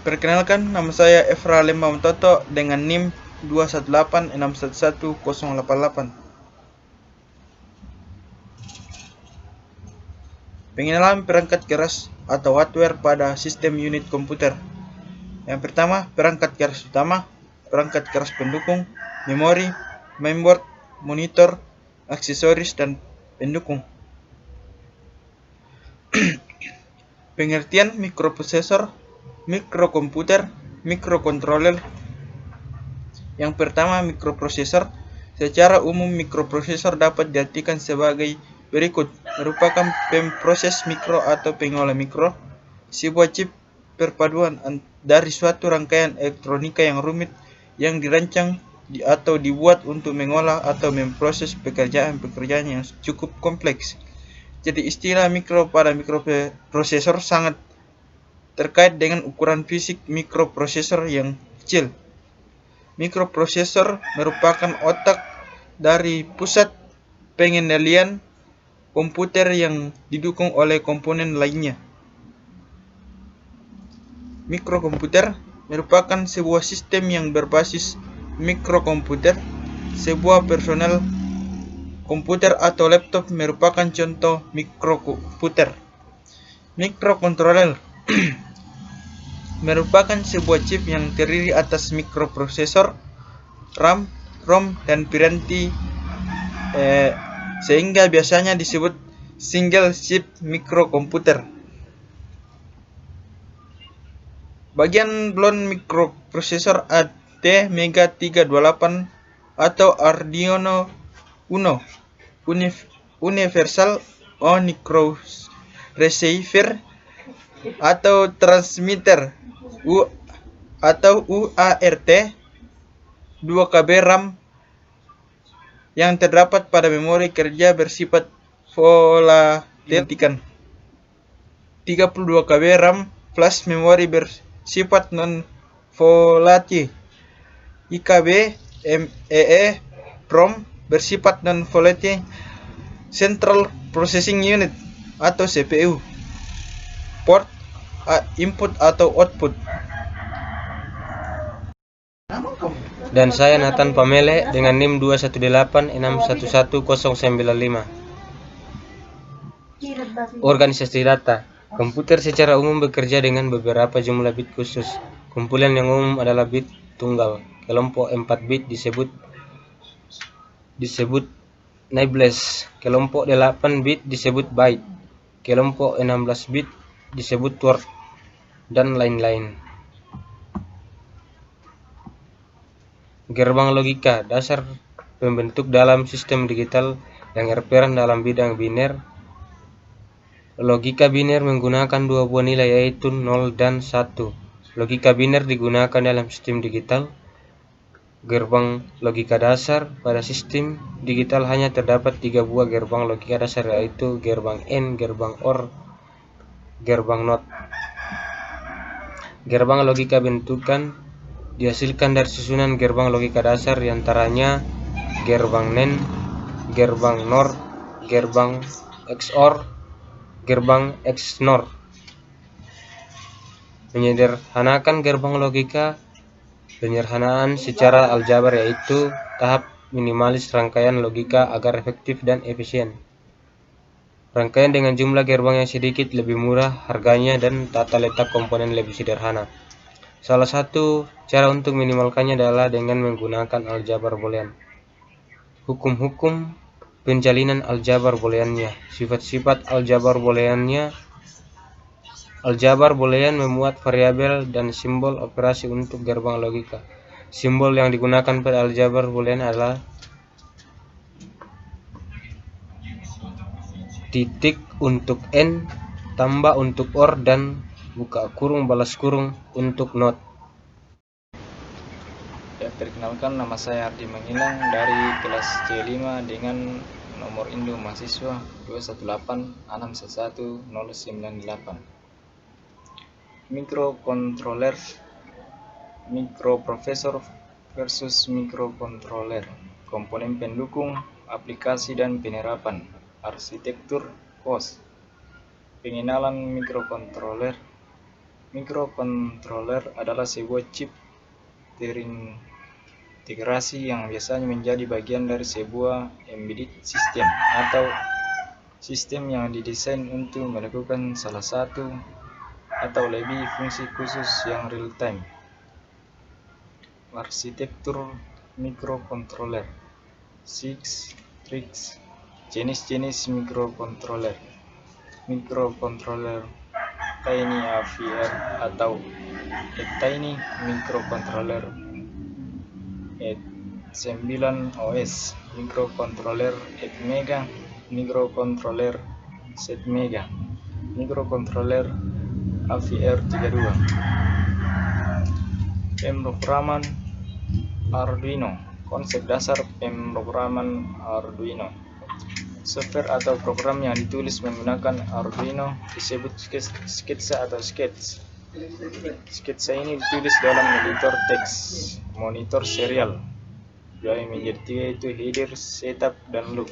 Perkenalkan, nama saya Efra Lembam Toto dengan NIM 218611088. Pengenalan perangkat keras atau hardware pada sistem unit komputer. Yang pertama, perangkat keras utama, perangkat keras pendukung, memori, mainboard, monitor, aksesoris, dan pendukung. Pengertian mikroprosesor, mikrokomputer, mikrokontroler. Yang pertama, mikroprosesor. Secara umum, mikroprosesor dapat diartikan sebagai berikut: merupakan pemproses mikro atau pengolah mikro, sebuah chip perpaduan dari suatu rangkaian elektronika yang rumit yang dirancang atau dibuat untuk mengolah atau memproses pekerjaan-pekerjaan yang cukup kompleks. Jadi istilah mikro pada mikroprosesor sangat terkait dengan ukuran fisik mikroprosesor yang kecil. Mikroprosesor merupakan otak dari pusat pengendalian komputer yang didukung oleh komponen lainnya. Mikrokomputer merupakan sebuah sistem yang berbasis mikrokomputer. Sebuah personal komputer atau laptop merupakan contoh mikrokomputer. Mikrokontroler merupakan sebuah chip yang terdiri atas mikroprosesor, RAM, ROM, dan piranti sehingga biasanya disebut single chip mikrokomputer. Bagian belon mikroprosesor ATmega328 atau Arduino Uno Universal On-Micro Receiver atau transmitter atau UART, 2 KB RAM yang terdapat pada memori kerja bersifat volatil, 32 KB RAM flash memori bersifat non volatil, IKB EEPROM bersifat non volatil, Central Processing Unit atau CPU, port input atau output. Dan saya Nathan Pamele dengan NIM 218611095. Organisasi data. Komputer secara umum bekerja dengan beberapa jumlah bit khusus. Kumpulan yang umum adalah bit tunggal. Kelompok 4 bit disebut naibles. Kelompok 8 bit disebut byte. Kelompok 16 bit disebut word, dan lain-lain. Gerbang logika, dasar pembentuk dalam sistem digital yang berperan dalam bidang biner. Logika biner menggunakan dua buah nilai yaitu 0 dan 1. Logika biner digunakan dalam sistem digital. Gerbang logika dasar, pada sistem digital hanya terdapat 3 buah gerbang logika dasar yaitu gerbang AND, gerbang OR, gerbang NOT. Gerbang logika bentukan dihasilkan dari susunan gerbang logika dasar diantaranya gerbang NAND, gerbang NOR, gerbang XOR, gerbang XNOR. Menyederhanakan gerbang logika, penyederhanaan secara aljabar yaitu tahap minimalis rangkaian logika agar efektif dan efisien. Rangkaian dengan jumlah gerbang yang sedikit lebih murah harganya dan tata letak komponen lebih sederhana. Salah satu cara untuk minimalkannya adalah dengan menggunakan aljabar boolean. Hukum-hukum penjalinan aljabar booleannya. Sifat-sifat aljabar booleannya. Aljabar boolean memuat variabel dan simbol operasi untuk gerbang logika. Simbol yang digunakan pada aljabar boolean adalah titik untuk N, tambah untuk OR, dan buka kurung balas kurung untuk NOT. Ya, perkenalkan, nama saya Ardi Mangilang dari kelas C5 dengan nomor induk mahasiswa 218611098. Mikrokontroler, mikroprosesor versus mikrokontroler, komponen pendukung, aplikasi dan penerapan, arsitektur, host. Pengenalan mikrokontroler. Mikrokontroler adalah sebuah chip terintegrasi yang biasanya menjadi bagian dari sebuah embedded system atau sistem yang didesain untuk melakukan salah satu atau lebih fungsi khusus yang real time. Arsitektur mikrokontroler. 6 tricks. Jenis-jenis mikrokontroler. Mikrokontroler Tiny AVR atau Tiny Microcontroller At9 OS, Microcontroller Atmega, Microcontroller ZMega, Microcontroller AVR32. Pemrograman Arduino. Konsep dasar pemrograman Arduino. Software atau program yang ditulis menggunakan Arduino disebut sketsa atau sketch. Sketsa ini ditulis dalam editor teks monitor serial. Yang menjadi tiga, yaitu header, setup, dan loop.